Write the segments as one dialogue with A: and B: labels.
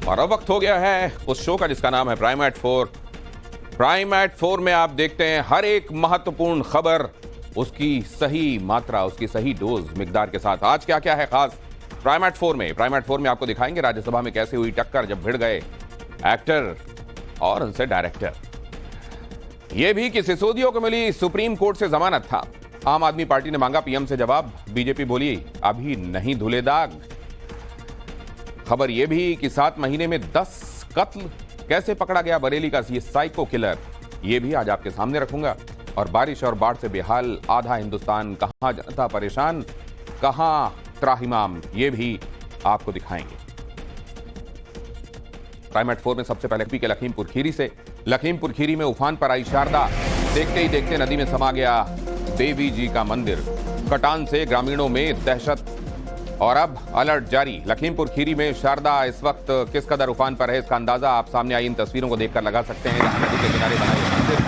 A: और अब वक्त हो गया है उस शो का जिसका नाम है प्राइम एट 4। प्राइम एट 4 में आप देखते हैं हर एक महत्वपूर्ण खबर उसकी सही मात्रा, उसकी सही डोज मिकदार के साथ। आज क्या क्या है खास प्राइम एट 4 में? प्राइम एट 4 में आपको दिखाएंगे राज्यसभा में कैसे हुई टक्कर जब भिड़ गए एक्टर और उनसे डायरेक्टर। यह भी कि सिसोदिया को मिली सुप्रीम कोर्ट से जमानत था। आम आदमी पार्टी ने मांगा पीएम से जवाब, बीजेपी बोली अभी नहीं धुले दाग। खबर यह भी कि 7 महीने में 10 कत्ल, कैसे पकड़ा गया बरेली का ये साइको किलर, यह भी आज आपके सामने रखूंगा। और बारिश और बाढ़ से बेहाल आधा हिंदुस्तान, कहां जनता परेशान, कहां त्राहिमाम, यह भी आपको दिखाएंगे। प्राइम एट 4 में सबसे पहले के लखीमपुर खीरी से। लखीमपुर खीरी में उफान पर आई शारदा, देखते ही देखते नदी में समा गया देवी जी का मंदिर। कटान से ग्रामीणों में दहशत और अब अलर्ट जारी। लखीमपुर खीरी में शारदा इस वक्त किस कदर उफान पर है, इसका अंदाजा आप सामने आई इन तस्वीरों को देखकर लगा सकते हैं। नदी के किनारे बना ये मंदिर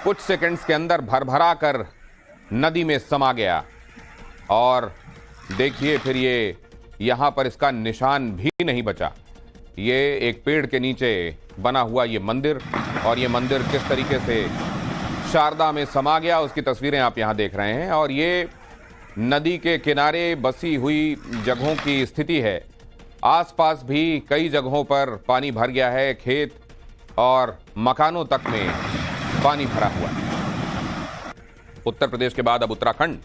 A: कुछ सेकंड्स के अंदर भरभरा कर नदी में समा गया और देखिए फिर ये यहां पर इसका निशान भी नहीं बचा। ये एक पेड़ के नीचे बना हुआ ये मंदिर, और ये मंदिर किस तरीके से शारदा में समा गया उसकी तस्वीरें आप यहां देख रहे हैं। और ये नदी के किनारे बसी हुई जगहों की स्थिति है। आसपास भी कई जगहों पर पानी भर गया है, खेत और मकानों तक में पानी भरा हुआ है। उत्तर प्रदेश के बाद अब उत्तराखंड।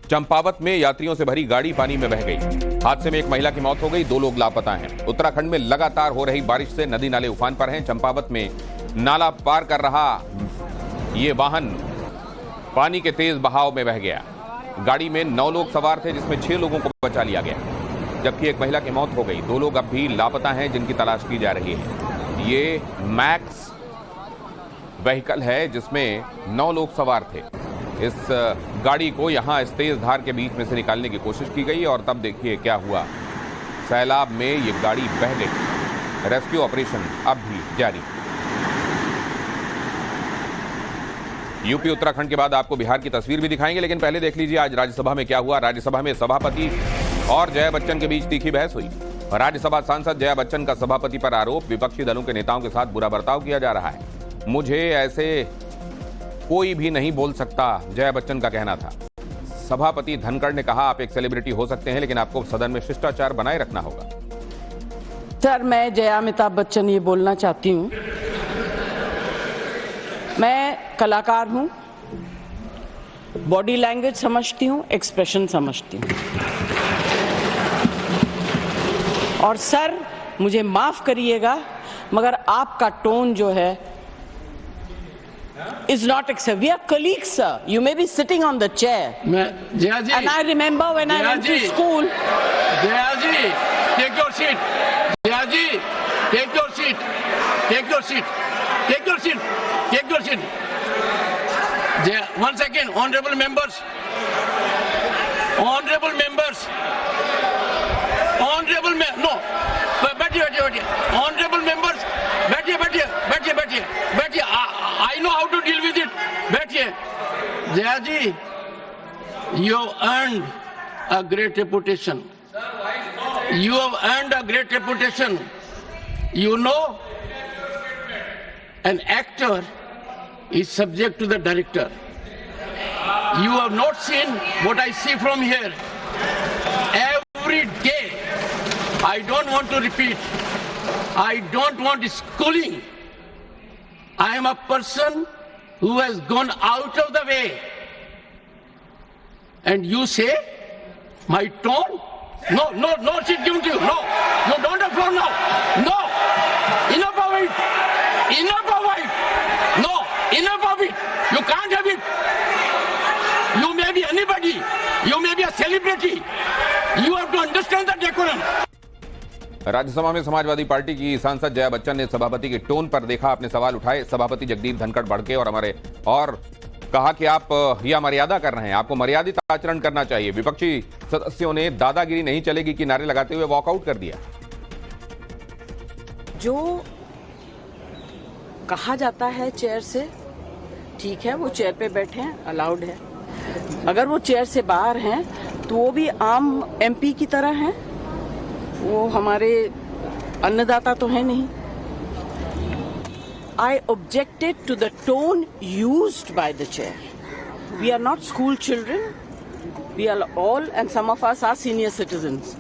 A: चंपावत में यात्रियों से भरी गाड़ी पानी में बह गई। हादसे में एक महिला की मौत हो गई, 2 लोग लापता हैं। उत्तराखंड में लगातार हो रही बारिश से नदी नाले उफान पर हैं। चंपावत में नाला पार कर रहा ये वाहन पानी के तेज बहाव में बह गया। गाड़ी में 9 लोग सवार थे, जिसमें 6 लोगों को बचा लिया गया, जबकि एक महिला की मौत हो गई। 2 लोग अब भी लापता हैं, जिनकी तलाश की जा रही है। ये मैक्स व्हीकल है जिसमें 9 लोग सवार थे। इस गाड़ी को यहां इस तेज धार के बीच में से निकालने की कोशिश की गई और तब देखिए क्या हुआ। सैलाब में ये गाड़ी बह गई। रेस्क्यू ऑपरेशन अब भी जारी। यूपी उत्तराखंड के बाद आपको बिहार की तस्वीर भी दिखाएंगे, लेकिन पहले देख लीजिए आज राज्यसभा में क्या हुआ। राज्यसभा में सभापति और जया बच्चन के बीच तीखी बहस हुई। राज्यसभा सांसद जया बच्चन का सभापति पर आरोप, विपक्षी दलों के नेताओं के साथ बुरा बर्ताव किया जा रहा है। मुझे ऐसे कोई भी नहीं बोल सकता, जया बच्चन का कहना था। सभापति धनखड़ ने कहा, आप एक सेलिब्रिटी हो सकते हैं, लेकिन आपको सदन में शिष्टाचार बनाए रखना होगा।
B: सर, मैं जया अमिताभ बच्चन ये बोलना चाहती हूँ, मैं कलाकार हूँ, बॉडी लैंग्वेज समझती हूँ, एक्सप्रेशन समझती हूँ। और सर मुझे माफ करिएगा, मगर आपका टोन जो है is not acceptable. We are colleagues, sir. You may be sitting on the chair.
C: Jaya ji.
B: And I remember when I went to school.
C: Jaya ji, take your seat. Jaya ji, take your seat. Take your seat. Take your seat. Take your seat. Jaya, 1 second, honorable members. Honorable members. Honorable no. बैठिए. Honorable members. बैठिए. I know how to deal with it. बैठिए. Jaya ji, you have earned a great reputation. You have earned a great reputation. You know, an actor is subject to the director. You have not seen what I see from here. Every day, I don't want to repeat. I don't want schooling. I am a person who has gone out of the way. And you say, my tone? No, she's giving to you. No, don't applaud now. No, enough of it. No, enough of it. You can't have it. You may be anybody. You may be a celebrity. You have to understand the decorum.
A: Rajya Sabha में Samajwadi party की सांसद जया बच्चन ने सभापति के tone पर देखा, अपने सवाल उठाए। सभापति जगदीप धनखड़ भड़के और कहा कि आप यह मर्यादा कर रहे हैं, आपको मर्यादित आचरण करना चाहिए। विपक्षी सदस्यों ने दादागिरी नहीं चलेगी की नारे लगाते हुए वॉकआउट कर दिया।
B: जो कहा जाता है चेयर से, ठीक है, वो चेयर पे बैठे हैं, अलाउड है। अगर वो चेयर से बाहर हैं तो वो भी आम एमपी की तरह हैं। वो हमारे अन्नदाता तो है नहीं। I objected to the tone used by the chair. We are not school children. We are all, and some of us are senior citizens.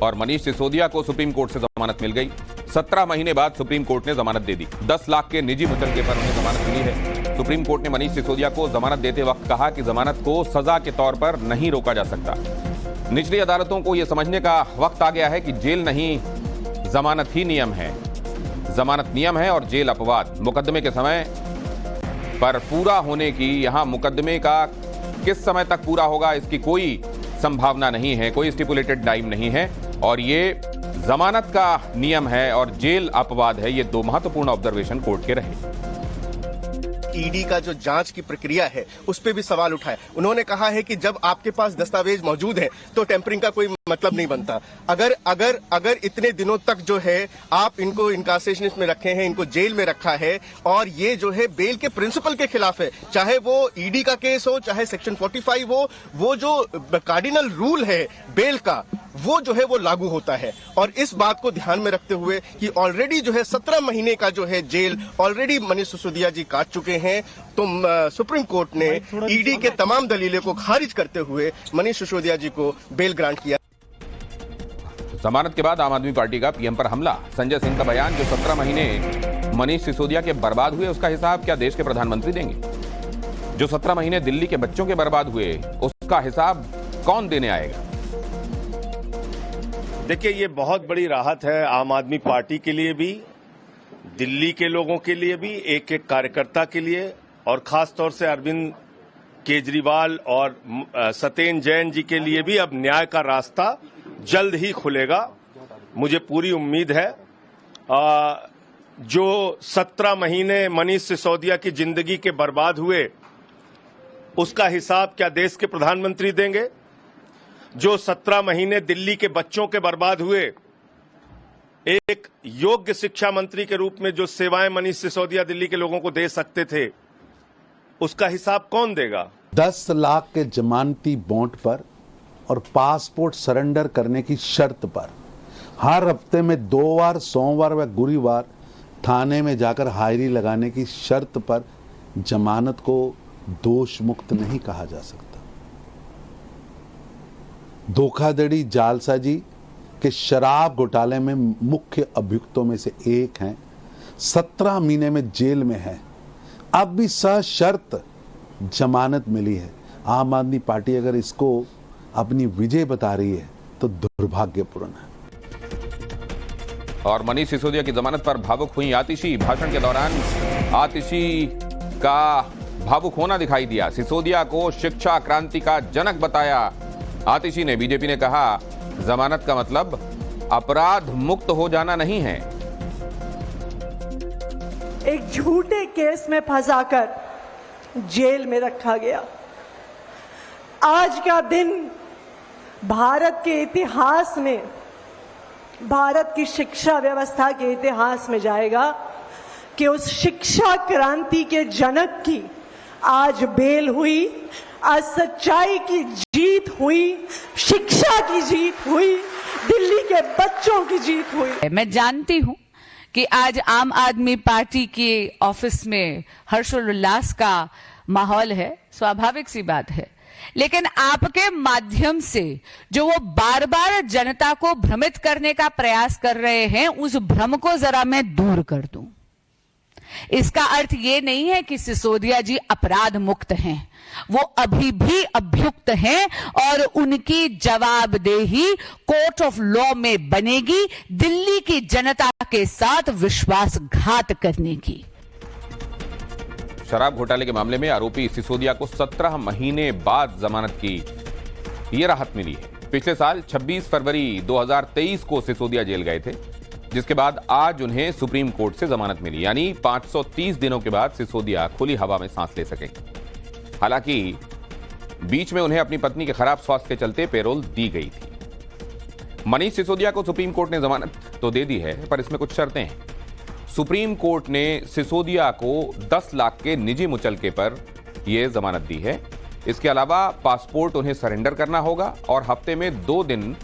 A: और मनीष सिसोदिया को सुप्रीम कोर्ट से जमानत मिल गई। 17 महीने बाद सुप्रीम कोर्ट ने जमानत दे दी। 10 लाख के निजी मुचलके पर उन्हें जमानत मिली है। सुप्रीम कोर्ट ने मनीष सिसोदिया को जमानत देते वक्त कहा कि जमानत को सजा के तौर पर नहीं रोका जा सकता। निचली अदालतों को यह समझने का वक्त आ गया है कि जेल नहीं, जमानत ही नियम है। जमानत नियम है और जेल अपवाद। मुकदमे के समय पर पूरा होने की, यहां मुकदमे का किस समय तक पूरा होगा इसकी कोई संभावना नहीं है, कोई स्टिपुलेटेड टाइम नहीं है और ये जमानत का नियम है और जेल अपवाद है। ये दो महत्वपूर्ण ऑब्जर्वेशन कोर्ट के रहे।
D: ईडी का जो जांच की प्रक्रिया है उस पे भी सवाल उठाए। उन्होंने कहा है कि जब आपके पास दस्तावेज मौजूद है तो टेम्परिंग का कोई मतलब नहीं बनता। अगर इतने दिनों तक जो है आप इनको इनकार्सेशन में रखे हैं, इनको जेल में रखा है और ये जो है बेल के प्रिंसिपल के खिलाफ है, चाहे वो ईडी का केस हो, चाहे सेक्शन 45 हो, वो जो कार्डिनल रूल है बेल का वो जो है वो लागू होता है। और इस बात को ध्यान में रखते हुए कि ऑलरेडी जो है 17 महीने का जो है जेल ऑलरेडी मनीष सिसोदिया जी काट चुके हैं, तो सुप्रीम कोर्ट ने ईडी के तमाम दलीलें को खारिज करते हुए मनीष सिसोदिया जी को बेल ग्रांट किया।
A: जमानत के बाद आम आदमी पार्टी का पीएम पर हमला। संजय सिंह का बयान, जो 17 महीने मनीष सिसोदिया के बर्बाद हुए उसका हिसाब क्या देश के प्रधानमंत्री देंगे? जो 17 महीने दिल्ली के बच्चों के बर्बाद हुए उसका हिसाब कौन देने आएगा?
E: देखिए, ये बहुत बड़ी राहत है आम आदमी पार्टी के लिए भी, दिल्ली के लोगों के लिए भी, एक एक कार्यकर्ता के लिए, और खास तौर से अरविंद केजरीवाल और सत्येंद्र जैन जी के लिए भी। अब न्याय का रास्ता जल्द ही खुलेगा, मुझे पूरी उम्मीद है। जो 17 महीने मनीष सिसोदिया की जिंदगी के बर्बाद हुए उसका हिसाब क्या देश के प्रधानमंत्री देंगे? जो 17 महीने दिल्ली के बच्चों के बर्बाद हुए, एक योग्य शिक्षा मंत्री के रूप में जो सेवाएं मनीष सिसोदिया दिल्ली के लोगों को दे सकते थे, उसका हिसाब कौन देगा?
F: 10 लाख के जमानती बॉन्ड पर और पासपोर्ट सरेंडर करने की शर्त पर हर हफ्ते में 2 बार, सोमवार व गुरुवार, थाने में जाकर हाजिरी लगाने की शर्त पर जमानत को दोष मुक्त नहीं कहा जा सकता। धोखाधड़ी जालसाजी के शराब घोटाले में मुख्य अभियुक्तों में से एक हैं, 17 महीने में जेल में है, अब भी सशर्त जमानत मिली है। आम आदमी पार्टी अगर इसको अपनी विजय बता रही है तो दुर्भाग्यपूर्ण है।
A: और मनीष सिसोदिया की जमानत पर भावुक हुई आतिशी। भाषण के दौरान आतिशी का भावुक होना दिखाई दिया। सिसोदिया को शिक्षा क्रांति का जनक बताया आतिशी ने। बीजेपी ने कहा जमानत का मतलब अपराध मुक्त हो जाना नहीं है।
G: एक झूठे केस में फंसाकर जेल में रखा गया। आज का दिन भारत के इतिहास में, भारत की शिक्षा व्यवस्था के इतिहास में जाएगा कि उस शिक्षा क्रांति के जनक की आज बेल हुई, आज सच्चाई की जीत हुई, शिक्षा की जीत हुई, दिल्ली के बच्चों की जीत हुई।
H: मैं जानती हूं कि आज आम आदमी पार्टी के ऑफिस में हर्षोल्लास का माहौल है, स्वाभाविक सी बात है, लेकिन आपके माध्यम से जो वो बार बार जनता को भ्रमित करने का प्रयास कर रहे हैं, उस भ्रम को जरा मैं दूर कर दूं। इसका अर्थ ये नहीं है कि सिसोदिया जी अपराध मुक्त हैं, वो अभी भी अभियुक्त हैं और उनकी जवाबदेही कोर्ट ऑफ लॉ में बनेगी दिल्ली की जनता के साथ विश्वासघात करने की।
A: शराब घोटाले के मामले में आरोपी सिसोदिया को 17 महीने बाद जमानत की ये राहत मिली है। पिछले साल 26 फरवरी 2023 को सिसोदिया जेल गए थे, जिसके बाद आज उन्हें सुप्रीम कोर्ट से जमानत मिली, यानी 530 दिनों के बाद सिसोदिया खुली हवा में सांस ले सकेंगे। हालांकि बीच में उन्हें अपनी पत्नी के खराब स्वास्थ्य के चलते पेरोल दी गई थी। मनीष सिसोदिया को सुप्रीम कोर्ट ने जमानत तो दे दी है, पर इसमें कुछ शर्तें हैं। सुप्रीम कोर्ट ने सिसोदिया को 10 लाख के निजी मुचलके पर यह जमानत दी है। इसके अलावा पासपोर्ट उन्हें सरेंडर करना होगा और हफ्ते में 2 दिन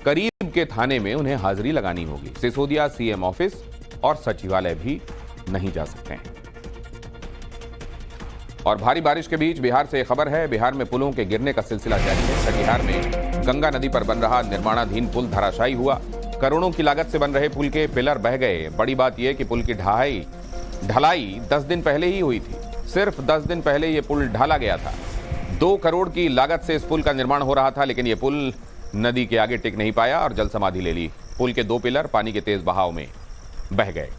A: करीब के थाने में उन्हें हाजिरी लगानी होगी। सिसोदिया सीएम ऑफिस और सचिवालय भी नहीं जा सकते हैं। और भारी बारिश के बीच बिहार से खबर है, बिहार में पुलों के गिरने का सिलसिला जारी है। कटिहार में गंगा नदी पर बन रहा निर्माणाधीन पुल धराशायी हुआ। करोड़ों की लागत से बन रहे पुल के पिलर बह गए। बड़ी बात यह कि पुल की ढलाई 10 दिन पहले ही हुई थी। सिर्फ 10 दिन पहले यह पुल ढाला गया था। 2 करोड़ की लागत से इस पुल का निर्माण हो रहा था, लेकिन यह पुल नदी के आगे टिक नहीं पाया और जल समाधि ले ली। पुल के 2 पिलर पानी के तेज बहाव में बह गए।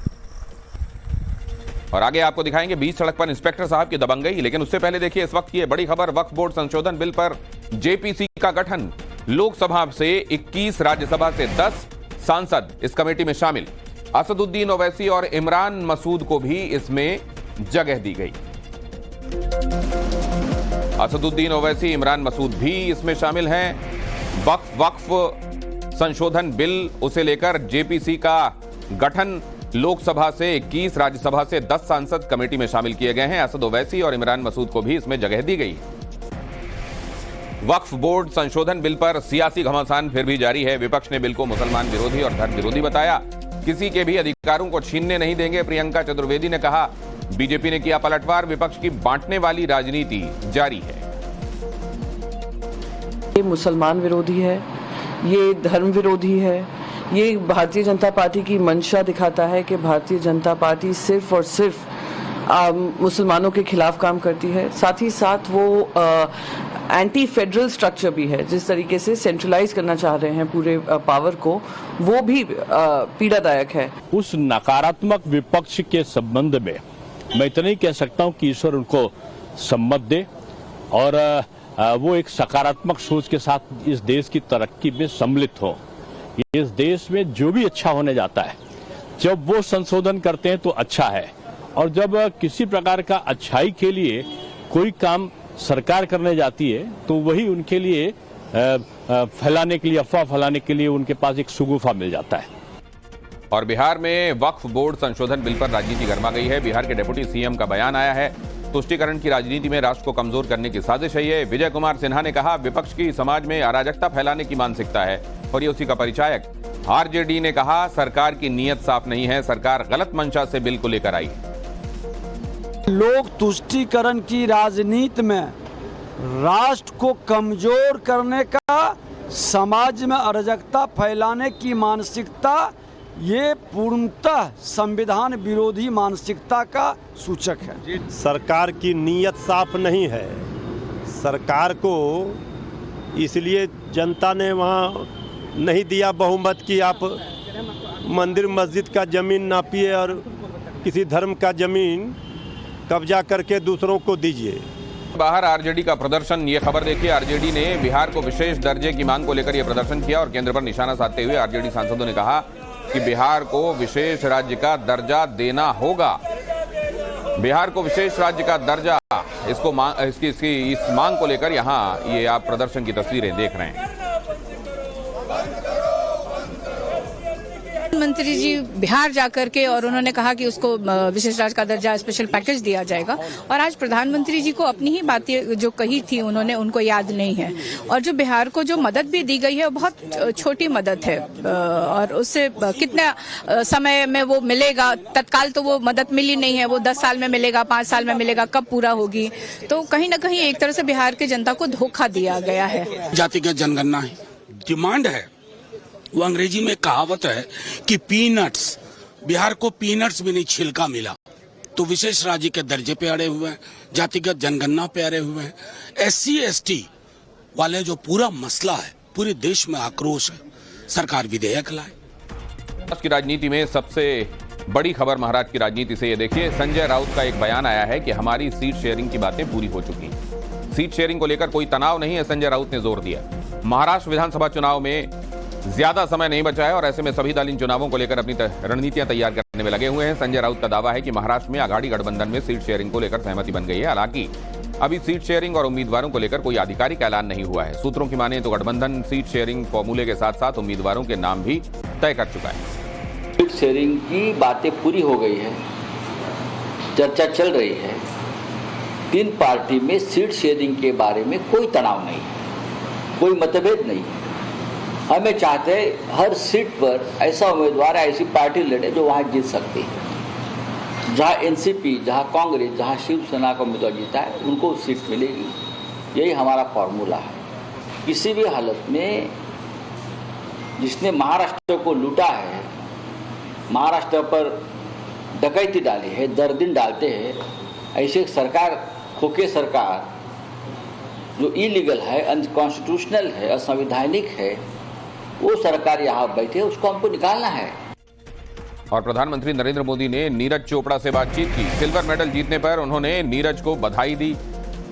A: और आगे आपको दिखाएंगे बीच सड़क पर इंस्पेक्टर साहब की दबंगई। लेकिन उससे पहले देखिए इस वक्त की बड़ी खबर, वक्फ बोर्ड संशोधन बिल पर जेपीसी का गठन। लोकसभा से 21, राज्यसभा से 10 सांसद इस कमेटी में शामिल। असदुद्दीन ओवैसी और इमरान मसूद को भी इसमें जगह दी गई। असदुद्दीन ओवैसी, इमरान मसूद भी इसमें शामिल हैं। वक्फ संशोधन बिल, उसे लेकर जेपीसी का गठन। लोकसभा से 21, राज्यसभा से 10 सांसद कमेटी में शामिल किए गए हैं। असद ओवैसी और इमरान मसूद को भी इसमें जगह दी गई। वक्फ बोर्ड संशोधन बिल पर सियासी घमासान फिर भी जारी है। विपक्ष ने बिल को मुसलमान विरोधी और धर्म विरोधी बताया। किसी के भी अधिकारों को छीनने नहीं देंगे, प्रियंका चतुर्वेदी ने कहा। बीजेपी ने किया पलटवार, विपक्ष की बांटने वाली राजनीति जारी है।
B: ये मुसलमान विरोधी है, ये धर्म विरोधी है। ये भारतीय जनता पार्टी की मंशा दिखाता है कि भारतीय जनता पार्टी सिर्फ और सिर्फ मुसलमानों के खिलाफ काम करती है। साथ ही साथ वो एंटी फेडरल स्ट्रक्चर भी है। जिस तरीके से सेंट्रलाइज करना चाह रहे हैं पूरे पावर को, वो भी पीड़ादायक है।
I: उस नकारात्मक विपक्ष के संबंध में मैं इतना ही कह सकता हूं कि ईश्वर उनको सम्मत दे और वो एक सकारात्मक सोच के साथ इस देश की तरक्की में सम्मिलित हो। इस देश में जो भी अच्छा होने जाता है, जब वो संशोधन करते हैं तो अच्छा है, और जब किसी प्रकार का अच्छाई के लिए कोई काम सरकार करने जाती है तो वही उनके लिए फैलाने के लिए, अफवाह फैलाने के लिए उनके पास एक सुगुफा मिल जाता है।
A: और बिहार में वक्फ बोर्ड संशोधन बिल पर राजनीति गर्मा गई है। बिहार के डिप्टी सीएम का बयान आया है। तुष्टीकरण की राजनीति में राष्ट्र को कमजोर करने की साजिश है ये। विजय कुमार सिन्हा ने कहा, विपक्ष की समाज में अराजकता फैलाने की मानसिकता है और ये उसी का परिचायक। आरजेडी ने कहा, सरकार की नीयत साफ नहीं है, सरकार गलत मंशा से बिल को लेकर आई।
J: लोग तुष्टीकरण की राजनीति में राष्ट्र को कमजोर करने का, समाज में अराजकता फैलाने की मानसिकता, ये पूर्णतः संविधान विरोधी मानसिकता का सूचक है।
E: सरकार की नीयत साफ नहीं है। सरकार को इसलिए जनता ने वहाँ नहीं दिया बहुमत कि आप मंदिर मस्जिद का जमीन नापिए और किसी धर्म का जमीन कब्जा करके दूसरों को दीजिए।
A: बाहर आरजेडी का प्रदर्शन, ये खबर देखिए। आरजेडी ने बिहार को विशेष दर्जे की मांग को लेकर यह प्रदर्शन किया और केंद्र पर निशाना साधते हुए आरजेडी सांसदों ने कहा कि बिहार को विशेष राज्य का दर्जा देना होगा। बिहार को विशेष राज्य का दर्जा, इसकी इस मांग को लेकर यहां ये आप प्रदर्शन की तस्वीरें देख रहे हैं।
K: मंत्री जी बिहार जाकर के और उन्होंने कहा कि उसको विशेष राज्य का दर्जा, स्पेशल पैकेज दिया जाएगा। और आज प्रधानमंत्री जी को अपनी ही बातें जो कही थी उन्होंने, उनको याद नहीं है। और जो बिहार को जो मदद भी दी गई है वो बहुत छोटी मदद है और उससे कितना समय में वो मिलेगा। तत्काल तो वो मदद मिली नहीं है, वो 10 साल में मिलेगा, 5 साल में मिलेगा, कब पूरा होगी। तो कहीं ना कहीं एक तरह से बिहार की जनता को धोखा दिया गया है।
L: जातिगत जनगणना है, डिमांड है। वो अंग्रेजी में कहावत है कि पीनट्स, बिहार को पीनट्स भी नहीं छिलका मिला। तो विशेष राज्य के दर्जे पे अड़े हुए हैं, जातिगत जनगणना पे अड़े हुए हैं। SC ST वाले जो पूरा मसला है, पूरे देश में आक्रोश है। सरकार विधेयक लाए।
A: आज की राजनीति में सबसे बड़ी खबर महाराज की राजनीति से ये देखिए, संजय राउत का एक बयान आया है कि हमारी सीट शेयरिंग की बातें पूरी हो चुकी हैं। सीट शेयरिंग को लेकर कोई तनाव नहीं है, संजय राउत ने जोर दिया। महाराष्ट्र विधानसभा चुनाव में ज्यादा समय नहीं बचा है और ऐसे में सभी दल इन चुनावों को लेकर अपनी रणनीतियां तैयार करने में लगे हुए हैं। संजय राउत का दावा है कि महाराष्ट्र में आघाड़ी गठबंधन में सीट शेयरिंग को लेकर सहमति बन गई है। हालांकि अभी सीट शेयरिंग और उम्मीदवारों को लेकर कोई आधिकारिक ऐलान नहीं हुआ है। सूत्रों की माने तो गठबंधन सीट शेयरिंग फॉर्मूले के साथ साथ उम्मीदवारों के नाम भी तय कर चुका है।
M: सीट शेयरिंग की बातें पूरी हो गई है, चर्चा चल रही है। 3 पार्टी में सीट शेयरिंग के बारे में कोई तनाव नहीं, कोई मतभेद नहीं। हमें चाहते हर सीट पर ऐसा उम्मीदवार ऐसी पार्टी लड़े जो वहाँ जीत सकती है। जहाँ एनसीपी, जहाँ कांग्रेस, जहाँ शिवसेना का उम्मीदवार जीता है उनको सीट मिलेगी। यही हमारा फॉर्मूला है। किसी भी हालत में जिसने महाराष्ट्र को लूटा है, महाराष्ट्र पर डकैती डाली है, दरदिन डालते हैं, ऐसे सरकार, खोखे सरकार जो इलीगल है, अनकॉन्स्टिट्यूशनल है, असंवैधानिक है, वो सरकार यहाँ बैठे, उसको हमको निकालना है।
A: और प्रधानमंत्री नरेंद्र मोदी ने नीरज चोपड़ा से बातचीत की। सिल्वर मेडल जीतने पर उन्होंने नीरज को बधाई दी।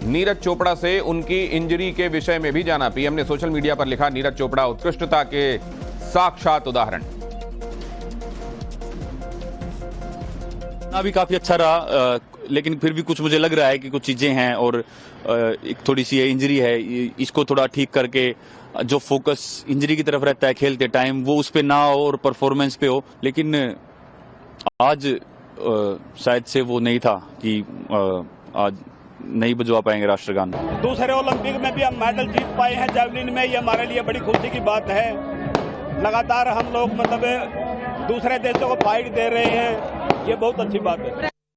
A: नीरज चोपड़ा से उनकी इंजरी के विषय में भी जाना। पीएम ने सोशल मीडिया पर लिखा, नीरज चोपड़ा उत्कृष्टता के साक्षात उदाहरण।
N: भी काफी अच्छा रहा, लेकिन फिर भी कुछ मुझे लग रहा है कि कुछ चीजें हैं और एक थोड़ी सी इंजरी है, इसको थोड़ा ठीक करके जो फोकस इंजरी की तरफ रहता है खेलते टाइम वो उस पे ना हो और परफॉर्मेंस पे हो। लेकिन आज शायद से वो नहीं था कि आज नहीं बजवा पाएंगे राष्ट्रगान।
O: दूसरे ओलंपिक में भी हम मेडल जीत पाए हैं जेवलिन में, ये हमारे लिए बड़ी खुशी की बात है। लगातार हम लोग मतलब दूसरे देशों को फाइट दे रहे हैं, ये बहुत अच्छी बात है।